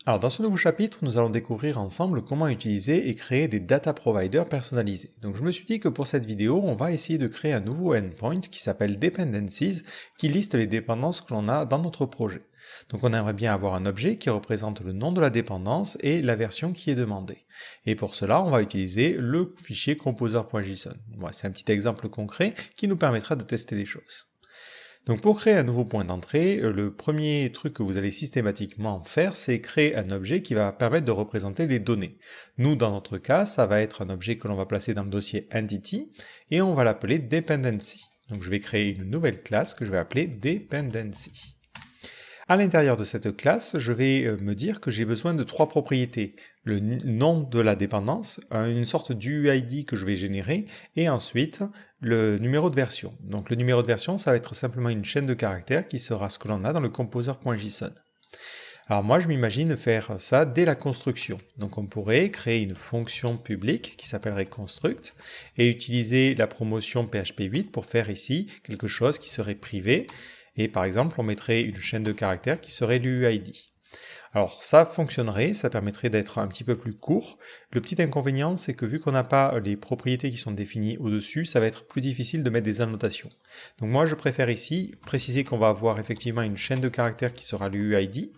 Alors dans ce nouveau chapitre, nous allons découvrir ensemble comment utiliser et créer des data providers personnalisés. Donc je me suis dit que pour cette vidéo, on va essayer de créer un nouveau endpoint qui s'appelle Dependencies, qui liste les dépendances que l'on a dans notre projet. Donc on aimerait bien avoir un objet qui représente le nom de la dépendance et la version qui est demandée. Et pour cela, on va utiliser le fichier composer.json. Voilà, c'est un petit exemple concret qui nous permettra de tester les choses. Donc pour créer un nouveau point d'entrée, le premier truc que vous allez systématiquement faire, c'est créer un objet qui va permettre de représenter les données. Nous, dans notre cas, ça va être un objet que l'on va placer dans le dossier Entity, et on va l'appeler Dependency. Donc je vais créer une nouvelle classe que je vais appeler Dependency. À l'intérieur de cette classe, je vais me dire que j'ai besoin de trois propriétés. Le nom de la dépendance, une sorte d'UID que je vais générer, et ensuite le numéro de version. Donc le numéro de version, ça va être simplement une chaîne de caractères qui sera ce que l'on a dans le composer.json. Alors moi, je m'imagine faire ça dès la construction. Donc on pourrait créer une fonction publique qui s'appellerait construct et utiliser la promotion PHP 8 pour faire ici quelque chose qui serait privé. Et par exemple, on mettrait une chaîne de caractères qui serait l'UID. Alors ça fonctionnerait, ça permettrait d'être un petit peu plus court. Le petit inconvénient, c'est que vu qu'on n'a pas les propriétés qui sont définies au-dessus, ça va être plus difficile de mettre des annotations. Donc moi, je préfère ici préciser qu'on va avoir effectivement une chaîne de caractères qui sera l'UID,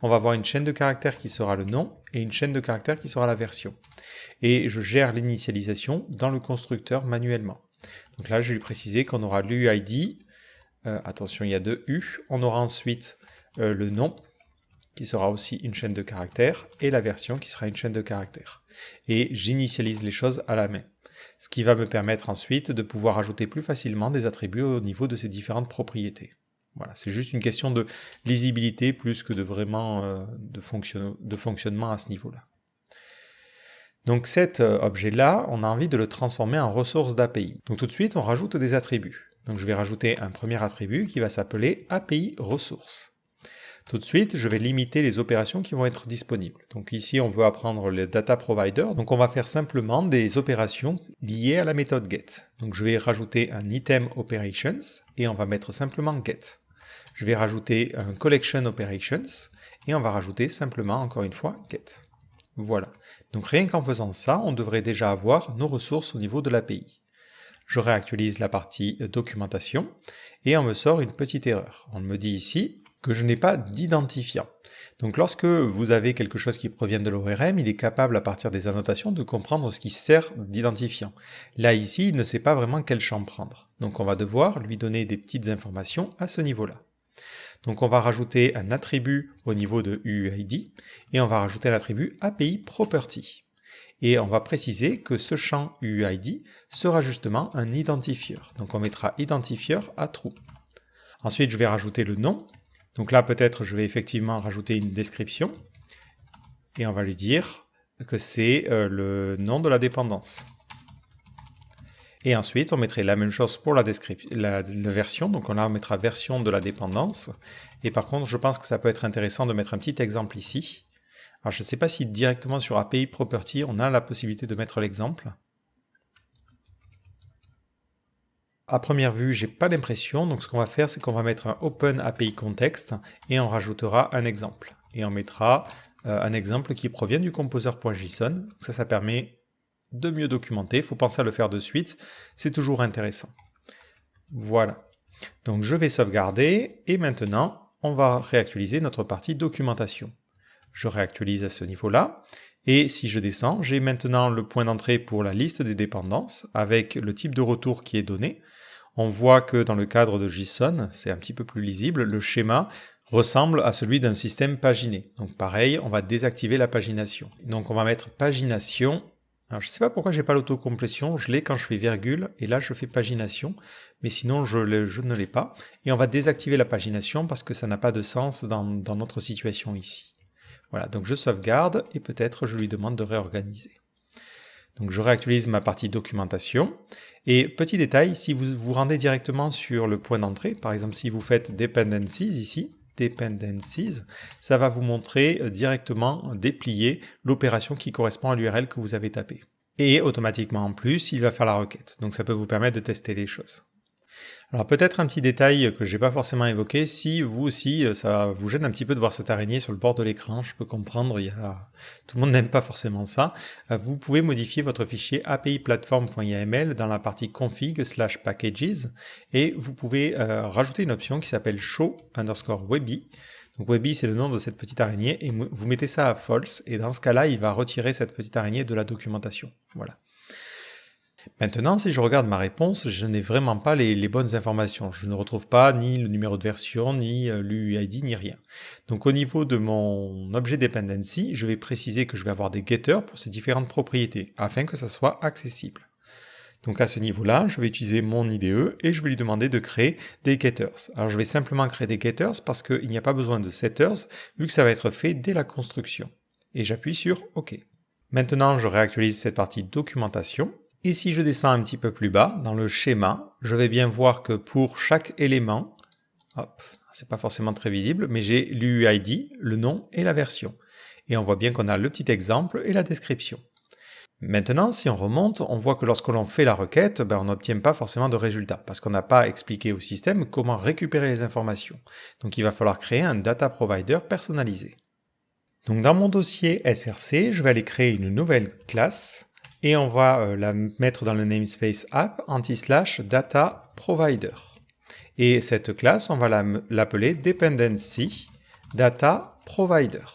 on va avoir une chaîne de caractères qui sera le nom, et une chaîne de caractères qui sera la version. Et je gère l'initialisation dans le constructeur manuellement. Donc là, je vais lui préciser qu'on aura l'UID, attention, il y a deux U. On aura ensuite le nom, qui sera aussi une chaîne de caractères, et la version qui sera une chaîne de caractères. Et j'initialise les choses à la main. Ce qui va me permettre ensuite de pouvoir ajouter plus facilement des attributs au niveau de ces différentes propriétés. Voilà, c'est juste une question de lisibilité plus que de vraiment de fonctionnement à ce niveau-là. Donc cet objet-là, on a envie de le transformer en ressource d'API. Donc tout de suite, on rajoute des attributs. Donc je vais rajouter un premier attribut qui va s'appeler API ressource. Tout de suite, je vais limiter les opérations qui vont être disponibles. Donc ici, on veut apprendre le data provider. Donc on va faire simplement des opérations liées à la méthode get. Donc je vais rajouter un item operations et on va mettre simplement get. Je vais rajouter un collection operations et on va rajouter simplement, encore une fois, get. Voilà. Donc rien qu'en faisant ça, on devrait déjà avoir nos ressources au niveau de l'API. Je réactualise la partie documentation et on me sort une petite erreur. On me dit ici que je n'ai pas d'identifiant. Donc lorsque vous avez quelque chose qui provient de l'ORM, il est capable à partir des annotations de comprendre ce qui sert d'identifiant. Là ici, il ne sait pas vraiment quel champ prendre. Donc on va devoir lui donner des petites informations à ce niveau-là. Donc on va rajouter un attribut au niveau de UID et on va rajouter l'attribut API Property. Et on va préciser que ce champ UID sera justement un identifieur. Donc on mettra identifieur à true. Ensuite, je vais rajouter le nom. Donc là, peut-être, je vais effectivement rajouter une description. Et on va lui dire que c'est le nom de la dépendance. Et ensuite, on mettrait la même chose pour la version. Donc là, on mettra version de la dépendance. Et par contre, je pense que ça peut être intéressant de mettre un petit exemple ici. Alors, je ne sais pas si directement sur API Property, on a la possibilité de mettre l'exemple. À première vue, j'ai pas l'impression. Donc, ce qu'on va faire, c'est qu'on va mettre un Open API Context et on rajoutera un exemple. Et on mettra un exemple qui provient du composer.json. Ça permet de mieux documenter. Il faut penser à le faire de suite. C'est toujours intéressant. Voilà. Donc, je vais sauvegarder et maintenant, on va réactualiser notre partie documentation. Je réactualise à ce niveau-là, et si je descends, j'ai maintenant le point d'entrée pour la liste des dépendances, avec le type de retour qui est donné. On voit que dans le cadre de JSON, c'est un petit peu plus lisible, le schéma ressemble à celui d'un système paginé. Donc pareil, on va désactiver la pagination. Donc on va mettre pagination. Alors je ne sais pas pourquoi j'ai pas l'autocomplétion, je l'ai quand je fais virgule, et là je fais pagination, mais sinon je ne l'ai pas. Et on va désactiver la pagination parce que ça n'a pas de sens dans notre situation ici. Voilà, donc je sauvegarde et peut-être je lui demande de réorganiser. Donc je réactualise ma partie documentation. Et petit détail, si vous vous rendez directement sur le point d'entrée, par exemple si vous faites Dependencies ici, Dependencies, ça va vous montrer directement déplier l'opération qui correspond à l'URL que vous avez tapé. Et automatiquement en plus, il va faire la requête. Donc ça peut vous permettre de tester les choses. Alors peut-être un petit détail que j'ai pas forcément évoqué, si vous aussi ça vous gêne un petit peu de voir cette araignée sur le bord de l'écran, je peux comprendre, tout le monde n'aime pas forcément ça. Vous pouvez modifier votre fichier API platform.yml dans la partie config/packages et vous pouvez rajouter une option qui s'appelle show_webby. Donc webby c'est le nom de cette petite araignée et vous mettez ça à false et dans ce cas-là il va retirer cette petite araignée de la documentation. Voilà. Maintenant, si je regarde ma réponse, je n'ai vraiment pas les bonnes informations. Je ne retrouve pas ni le numéro de version, ni l'UID, ni rien. Donc au niveau de mon objet dependency, je vais préciser que je vais avoir des getters pour ces différentes propriétés, afin que ça soit accessible. Donc à ce niveau-là, je vais utiliser mon IDE et je vais lui demander de créer des getters. Alors je vais simplement créer des getters parce qu'il n'y a pas besoin de setters, vu que ça va être fait dès la construction. Et j'appuie sur OK. Maintenant, je réactualise cette partie documentation. Et si je descends un petit peu plus bas, dans le schéma, je vais bien voir que pour chaque élément, hop, c'est pas forcément très visible, mais j'ai l'UID, le nom et la version. Et on voit bien qu'on a le petit exemple et la description. Maintenant, si on remonte, on voit que lorsque l'on fait la requête, on n'obtient pas forcément de résultat, parce qu'on n'a pas expliqué au système comment récupérer les informations. Donc il va falloir créer un data provider personnalisé. Donc dans mon dossier SRC, je vais aller créer une nouvelle classe, et on va la mettre dans le namespace app /data provider. Et cette classe, on va l'appeler dependency data provider.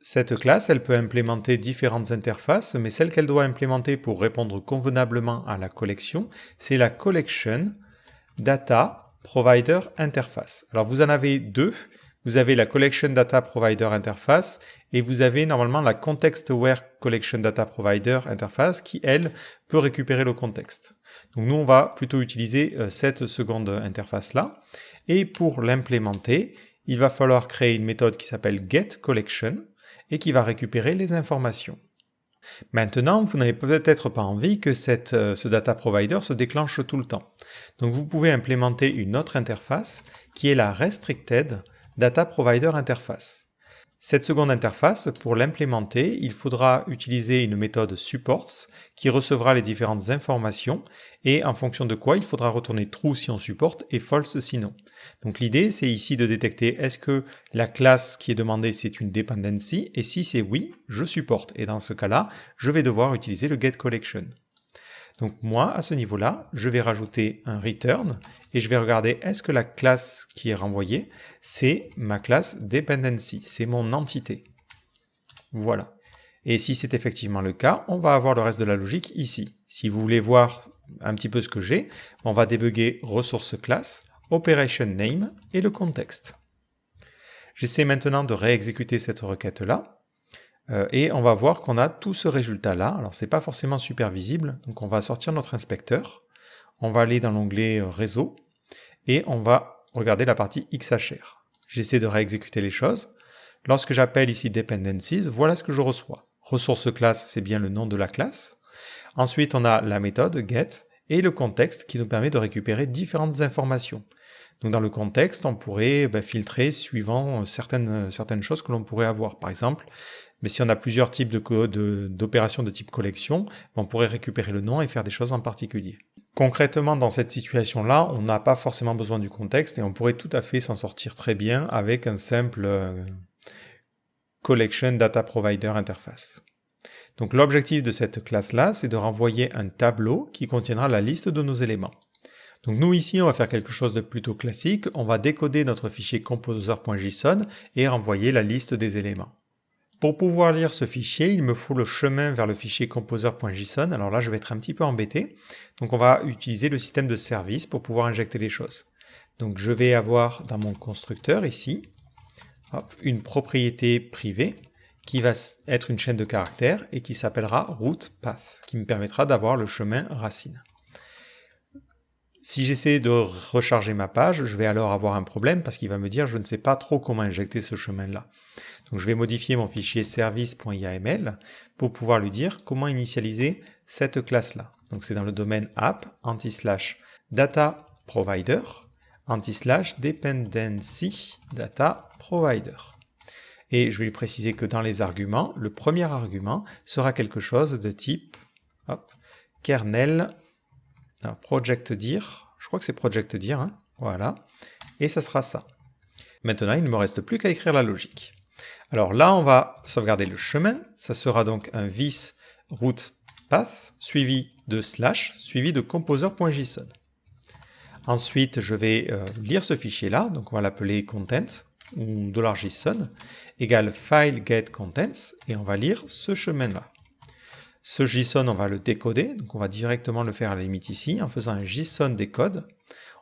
Cette classe, elle peut implémenter différentes interfaces, mais celle qu'elle doit implémenter pour répondre convenablement à la collection, c'est la collection data provider interface. Alors vous en avez deux. Vous avez la Collection Data Provider Interface et vous avez normalement la Context Aware Collection Data Provider Interface qui, elle, peut récupérer le contexte. Donc nous, on va plutôt utiliser cette seconde interface-là. Et pour l'implémenter, il va falloir créer une méthode qui s'appelle getCollection et qui va récupérer les informations. Maintenant, vous n'avez peut-être pas envie que ce data provider se déclenche tout le temps. Donc vous pouvez implémenter une autre interface qui est la Restricted Data Provider Interface. Cette seconde interface, pour l'implémenter, il faudra utiliser une méthode supports qui recevra les différentes informations et en fonction de quoi il faudra retourner true si on supporte et false sinon. Donc l'idée c'est ici de détecter est-ce que la classe qui est demandée c'est une dependency et si c'est oui, je supporte et dans ce cas-là, je vais devoir utiliser le getCollection. Donc moi, à ce niveau-là, je vais rajouter un return et je vais regarder est-ce que la classe qui est renvoyée, c'est ma classe dependency, c'est mon entité. Voilà. Et si c'est effectivement le cas, on va avoir le reste de la logique ici. Si vous voulez voir un petit peu ce que j'ai, on va débugger ressource class, operation name et le contexte. J'essaie maintenant de réexécuter cette requête-là. Et on va voir qu'on a tout ce résultat-là. Alors, c'est pas forcément super visible. Donc, on va sortir notre inspecteur. On va aller dans l'onglet réseau et on va regarder la partie XHR. J'essaie de réexécuter les choses. Lorsque j'appelle ici dependencies, voilà ce que je reçois. Ressource class, c'est bien le nom de la classe. Ensuite, on a la méthode get et le contexte qui nous permet de récupérer différentes informations. Donc dans le contexte, on pourrait filtrer suivant certaines choses que l'on pourrait avoir. Par exemple, mais si on a plusieurs types d'opérations de type collection, on pourrait récupérer le nom et faire des choses en particulier. Concrètement, dans cette situation-là, on n'a pas forcément besoin du contexte et on pourrait tout à fait s'en sortir très bien avec un simple Collection Data Provider Interface. Donc l'objectif de cette classe-là, c'est de renvoyer un tableau qui contiendra la liste de nos éléments. Donc nous ici, on va faire quelque chose de plutôt classique. On va décoder notre fichier composer.json et renvoyer la liste des éléments. Pour pouvoir lire ce fichier, il me faut le chemin vers le fichier composer.json. Alors là, je vais être un petit peu embêté. Donc on va utiliser le système de service pour pouvoir injecter les choses. Donc je vais avoir dans mon constructeur ici, une propriété privée qui va être une chaîne de caractères et qui s'appellera root path, qui me permettra d'avoir le chemin racine. Si j'essaie de recharger ma page, je vais alors avoir un problème parce qu'il va me dire je ne sais pas trop comment injecter ce chemin-là. Donc je vais modifier mon fichier service.yml pour pouvoir lui dire comment initialiser cette classe-là. Donc c'est dans le domaine app /data provider /dependency data provider. Et je vais lui préciser que dans les arguments, le premier argument sera quelque chose de type kernel project dir, Je crois que c'est project dir, hein. Voilà. Et ça sera ça. Maintenant, il ne me reste plus qu'à écrire la logique. Alors là, on va sauvegarder le chemin. Ça sera donc un vis route path suivi de slash suivi de composer.json. Ensuite, je vais lire ce fichier-là. Donc on va l'appeler contents ou $JSON égale file get contents et on va lire ce chemin-là. Ce JSON, on va le décoder. Donc on va directement le faire à la limite ici en faisant un JSON décode.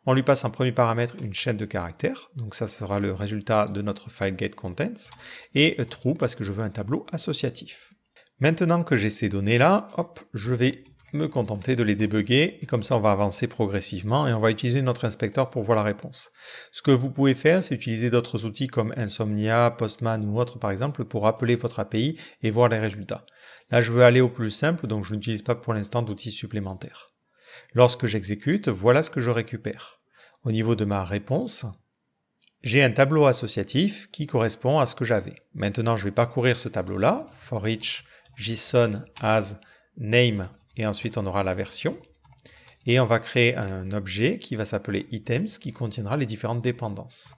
On lui passe en premier paramètre une chaîne de caractères, donc ça sera le résultat de notre file get contents, et true parce que je veux un tableau associatif. Maintenant que j'ai ces données-là, hop, je vais me contenter de les débugger, et comme ça on va avancer progressivement, et on va utiliser notre inspecteur pour voir la réponse. Ce que vous pouvez faire, c'est utiliser d'autres outils comme Insomnia, Postman ou autres par exemple, pour appeler votre API et voir les résultats. Là je veux aller au plus simple, donc je n'utilise pas pour l'instant d'outils supplémentaires. Lorsque j'exécute, voilà ce que je récupère. Au niveau de ma réponse, j'ai un tableau associatif qui correspond à ce que j'avais. Maintenant, je vais parcourir ce tableau-là, for each JSON as name, et ensuite on aura la version. Et on va créer un objet qui va s'appeler items, qui contiendra les différentes dépendances.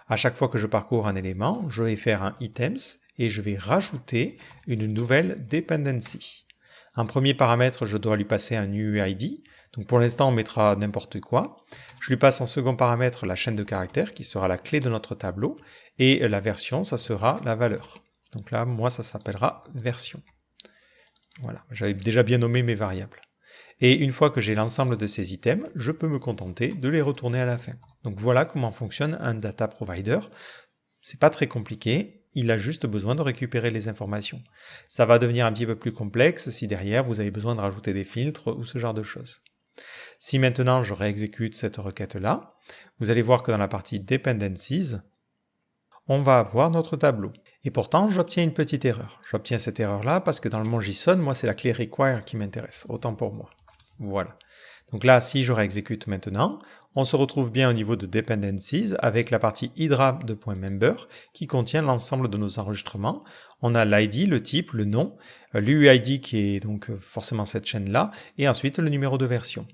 À chaque fois que je parcours un élément, je vais faire un items et je vais rajouter une nouvelle dependency. En premier paramètre, je dois lui passer un UUID. Donc pour l'instant, on mettra n'importe quoi. Je lui passe en second paramètre la chaîne de caractères qui sera la clé de notre tableau. Et la version, ça sera la valeur. Donc là, moi, ça s'appellera version. Voilà, j'avais déjà bien nommé mes variables. Et une fois que j'ai l'ensemble de ces items, je peux me contenter de les retourner à la fin. Donc voilà comment fonctionne un data provider. C'est pas très compliqué. Il a juste besoin de récupérer les informations. Ça va devenir un petit peu plus complexe si derrière vous avez besoin de rajouter des filtres ou ce genre de choses. Si maintenant je réexécute cette requête-là, vous allez voir que dans la partie Dependencies, on va avoir notre tableau. Et pourtant, j'obtiens une petite erreur. J'obtiens cette erreur-là parce que dans le mon JSON, moi, c'est la clé require qui m'intéresse. Autant pour moi. Voilà. Donc là, si je réexécute maintenant, on se retrouve bien au niveau de Dependencies avec la partie hydra de .member qui contient l'ensemble de nos enregistrements. On a l'ID, le type, le nom, l'UID qui est donc forcément cette chaîne-là, et ensuite le numéro de version.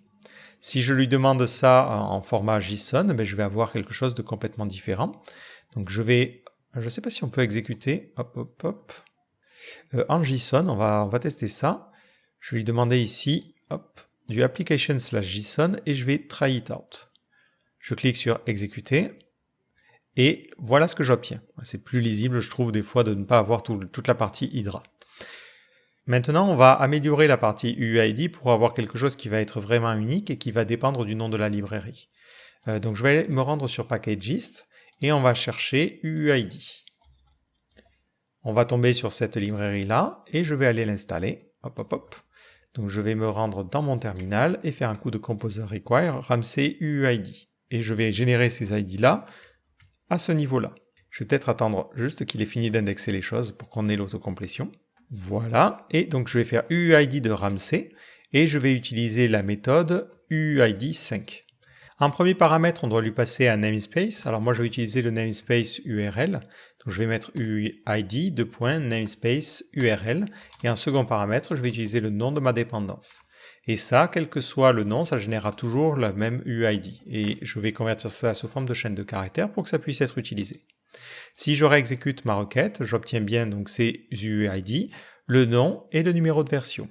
Si je lui demande ça en format JSON, je vais avoir quelque chose de complètement différent. Donc je ne sais pas si on peut exécuter, en JSON, on va tester ça. Je vais lui demander ici, du application/JSON et je vais try it out. Je clique sur exécuter et voilà ce que j'obtiens. C'est plus lisible, je trouve, des fois de ne pas avoir toute la partie hydra. Maintenant, on va améliorer la partie UUID pour avoir quelque chose qui va être vraiment unique et qui va dépendre du nom de la librairie. Donc je vais me rendre sur Packagist et on va chercher UUID. On va tomber sur cette librairie-là et je vais aller l'installer. Donc je vais me rendre dans mon terminal et faire un coup de composer require ramsey UUID. Et je vais générer ces ID-là à ce niveau-là. Je vais peut-être attendre juste qu'il ait fini d'indexer les choses pour qu'on ait l'autocomplétion. Voilà, et donc je vais faire UUID de Ramsey et je vais utiliser la méthode UUID5. En premier paramètre, on doit lui passer un namespace. Alors moi, je vais utiliser le namespace URL. Donc je vais mettre UUID de .namespace URL. Et en second paramètre, je vais utiliser le nom de ma dépendance. Et ça, quel que soit le nom, ça générera toujours le même UUID. Et je vais convertir ça sous forme de chaîne de caractères pour que ça puisse être utilisé. Si je réexécute ma requête, j'obtiens bien donc ces UUID, le nom et le numéro de version.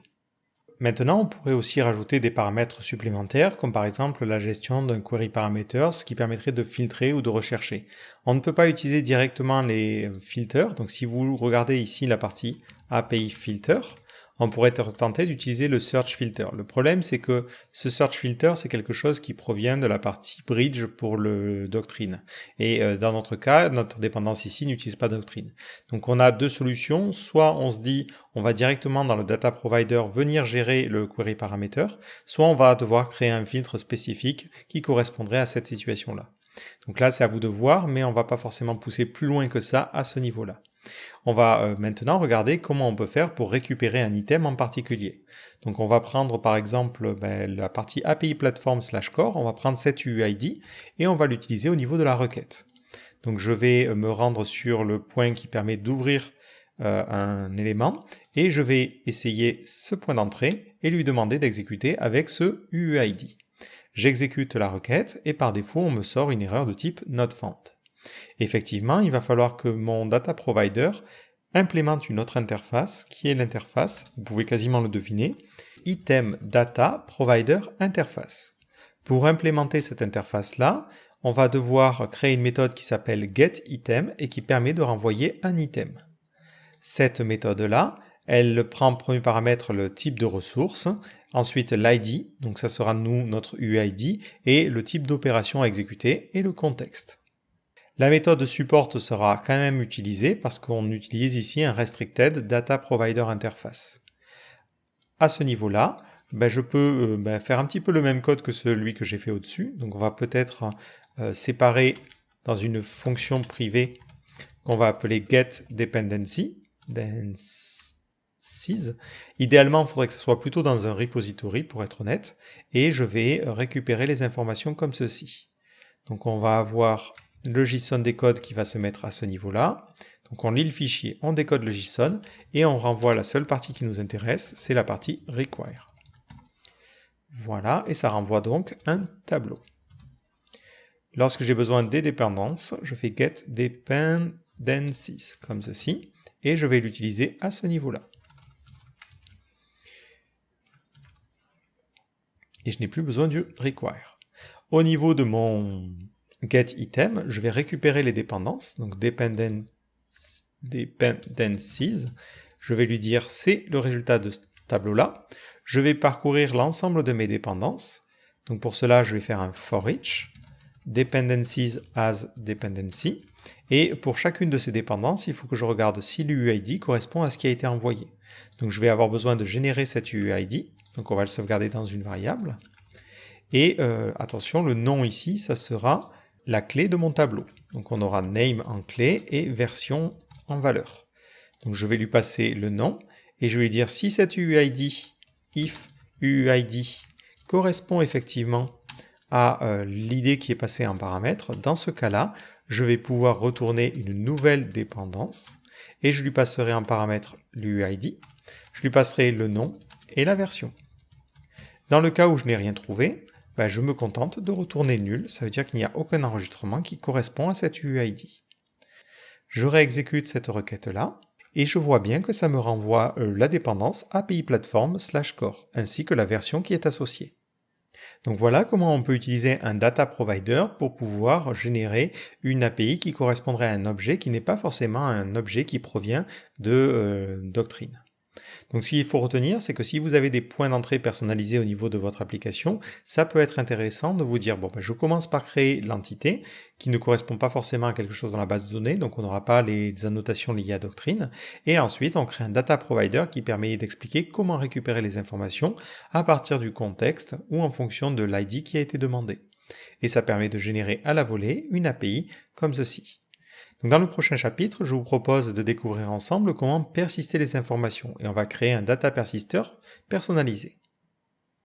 Maintenant, on pourrait aussi rajouter des paramètres supplémentaires, comme par exemple la gestion d'un query parameters qui permettrait de filtrer ou de rechercher. On ne peut pas utiliser directement les filters, donc si vous regardez ici la partie API filter, on pourrait être tenté d'utiliser le search filter. Le problème, c'est que ce search filter, c'est quelque chose qui provient de la partie bridge pour le doctrine. Et dans notre cas, notre dépendance ici n'utilise pas doctrine. Donc on a deux solutions. Soit on se dit, on va directement dans le data provider venir gérer le query parameter, soit on va devoir créer un filtre spécifique qui correspondrait à cette situation-là. Donc là, c'est à vous de voir, mais on va pas forcément pousser plus loin que ça à ce niveau-là. On va maintenant regarder comment on peut faire pour récupérer un item en particulier. Donc on va prendre par exemple la partie API platform/core, on va prendre cette UUID et on va l'utiliser au niveau de la requête. Donc je vais me rendre sur le point qui permet d'ouvrir un élément et je vais essayer ce point d'entrée et lui demander d'exécuter avec ce UUID. J'exécute la requête et par défaut, on me sort une erreur de type not found. Effectivement, il va falloir que mon data provider implémente une autre interface qui est l'interface, vous pouvez quasiment le deviner, item data provider interface. Pour implémenter cette interface-là, on va devoir créer une méthode qui s'appelle getItem et qui permet de renvoyer un item. Cette méthode-là, elle prend en premier paramètre le type de ressource, ensuite l'ID, donc ça sera notre UID, et le type d'opération à exécuter et le contexte. La méthode support sera quand même utilisée parce qu'on utilise ici un restricted data provider interface. À ce niveau-là, je peux faire un petit peu le même code que celui que j'ai fait au-dessus. Donc on va peut-être séparer dans une fonction privée qu'on va appeler getDependencies. Idéalement, il faudrait que ce soit plutôt dans un repository pour être honnête. Et je vais récupérer les informations comme ceci. Donc on va avoir le JSON des codes qui va se mettre à ce niveau-là. Donc on lit le fichier, on décode le JSON et on renvoie la seule partie qui nous intéresse, c'est la partie require. Voilà, et ça renvoie donc un tableau. Lorsque j'ai besoin des dépendances, je fais getDependencies comme ceci, et je vais l'utiliser à ce niveau-là. Et je n'ai plus besoin du require. Au niveau de mon getItem, je vais récupérer les dépendances, donc dependencies, je vais lui dire c'est le résultat de ce tableau-là. Je vais parcourir l'ensemble de mes dépendances. Donc pour cela, je vais faire un for each, dependencies as dependency. Et pour chacune de ces dépendances, il faut que je regarde si l'UID correspond à ce qui a été envoyé. Donc je vais avoir besoin de générer cette UID. Donc on va le sauvegarder dans une variable. Et attention, le nom ici, ça sera la clé de mon tableau. Donc on aura name en clé et version en valeur. Donc je vais lui passer le nom et je vais lui dire si cette UID, if UID, correspond effectivement à l'idée qui est passée en paramètre, dans ce cas-là, je vais pouvoir retourner une nouvelle dépendance et je lui passerai en paramètre l'UID, je lui passerai le nom et la version. Dans le cas où je n'ai rien trouvé, je me contente de retourner nul, ça veut dire qu'il n'y a aucun enregistrement qui correspond à cette UID. Je réexécute cette requête-là, et je vois bien que ça me renvoie la dépendance API Platform/core, ainsi que la version qui est associée. Donc voilà comment on peut utiliser un data provider pour pouvoir générer une API qui correspondrait à un objet qui n'est pas forcément un objet qui provient de Doctrine. Donc ce qu'il faut retenir, c'est que si vous avez des points d'entrée personnalisés au niveau de votre application, ça peut être intéressant de vous dire, je commence par créer l'entité qui ne correspond pas forcément à quelque chose dans la base de données, donc on n'aura pas les annotations liées à Doctrine, et ensuite on crée un data provider qui permet d'expliquer comment récupérer les informations à partir du contexte ou en fonction de l'ID qui a été demandé. Et ça permet de générer à la volée une API comme ceci. Donc dans le prochain chapitre, je vous propose de découvrir ensemble comment persister les informations et on va créer un data persister personnalisé.